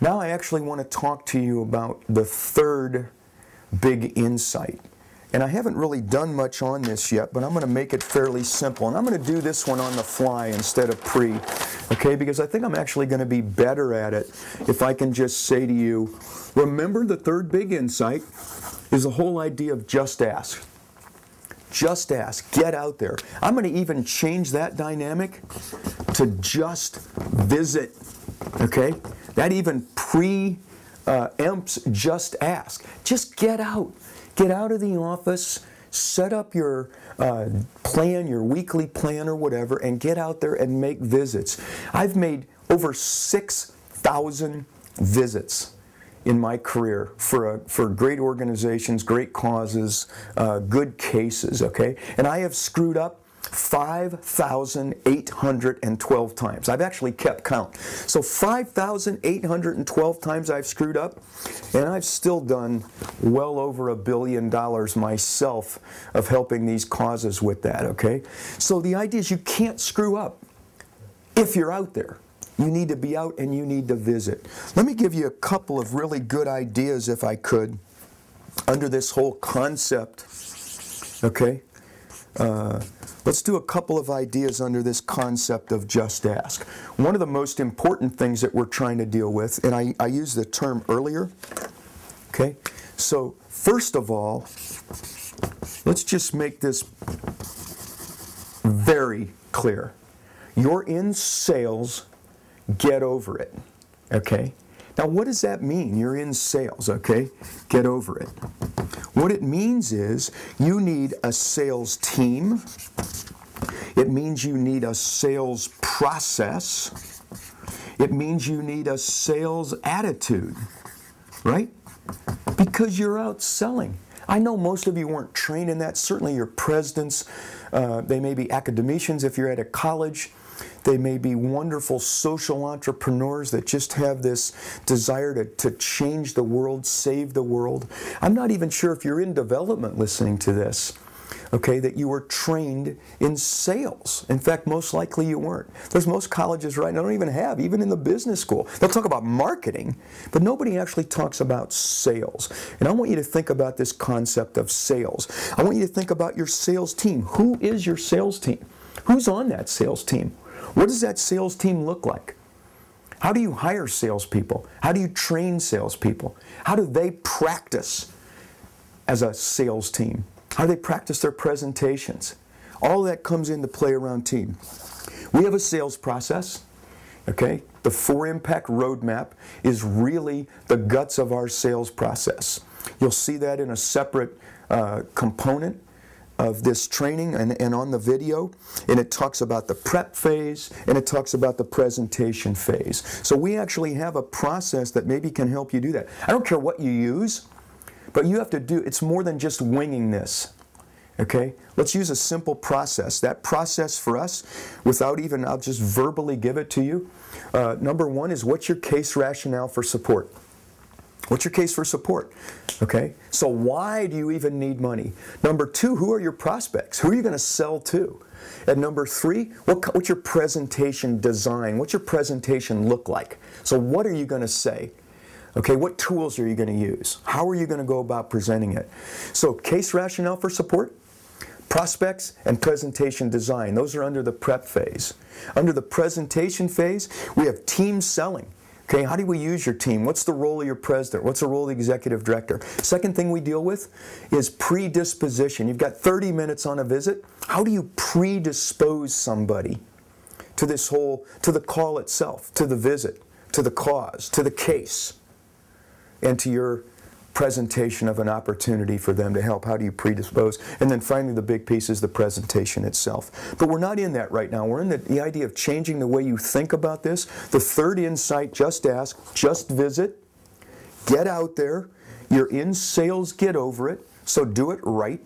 Now I actually want to talk to you about the third big insight. And I haven't really done much on this yet, but I'm going to make it fairly simple. And I'm going to do this one on the fly instead of pre, okay? Because I think I'm actually going to be better at it if I can just say to you, remember the third big insight is the whole idea of just ask. Just ask. Get out there. I'm going to even change that dynamic to just visit, okay? That even preempts just ask. Just get out. Get out of the office, set up your plan, your weekly plan or whatever, and get out there and make visits. I've made over 6,000 visits in my career for great organizations, great causes, good cases, okay? And I have screwed up 5,812 times. I've actually kept count. So 5,812 times I've screwed up, and I've still done well over $1 billion myself of helping these causes with that, okay? So the idea is you can't screw up if you're out there. You need to be out and you need to visit. Let me give you a couple of really good ideas, if I could, under this whole concept, okay? Let's do a couple of ideas under this concept of just ask. One of the most important things that we're trying to deal with, and I used the term earlier, okay? So first of all, let's just make this very clear. You're in sales, get over it, okay? Now what does that mean? You're in sales, okay? Get over it. What it means is you need a sales team. It means you need a sales process. It means you need a sales attitude, right? Because you're out selling. I know most of you weren't trained in that. Certainly your presidents, they may be academicians if you're at a college. They may be wonderful social entrepreneurs that just have this desire to change the world, save the world. I'm not even sure if you're in development listening to this, okay, that you were trained in sales. In fact, most likely you weren't. There's most colleges right now don't even have, even in the business school. They'll talk about marketing, but nobody actually talks about sales. And I want you to think about this concept of sales. I want you to think about your sales team. Who is your sales team? Who's on that sales team? What does that sales team look like? How do you hire salespeople? How do you train salespeople? How do they practice as a sales team? How do they practice their presentations? All that comes into play around team. We have a sales process, okay? The 4-Impact Roadmap is really the guts of our sales process. You'll see that in a separate component of this training and on the video, and it talks about the prep phase and it talks about the presentation phase. So we actually have a process that maybe can help you do that. I don't care what you use, but you have to do, it's more than just winging this, okay? Let's use a simple process. That process for us, without even, I'll just verbally give it to you. Number one is, what's your case rationale for support? What's your case for support? Okay, so why do you even need money? Number two, who are your prospects? Who are you going to sell to? And number three, what's your presentation design? What's your presentation look like? So what are you going to say? Okay, what tools are you going to use? How are you going to go about presenting it? So case rationale for support, prospects, and presentation design. Those are under the prep phase. Under the presentation phase, we have team selling. Okay, how do we use your team? What's the role of your president? What's the role of the executive director? Second thing we deal with is predisposition. You've got 30 minutes on a visit. How do you predispose somebody to this whole, to the call itself, to the visit, to the cause, to the case, and to your presentation of an opportunity for them to help? How do you predispose? And then finally, the big piece is the presentation itself. But we're not in that right now. We're in the idea of changing the way you think about this. The third insight, just ask, just visit, get out there. You're in sales, get over it. So do it right.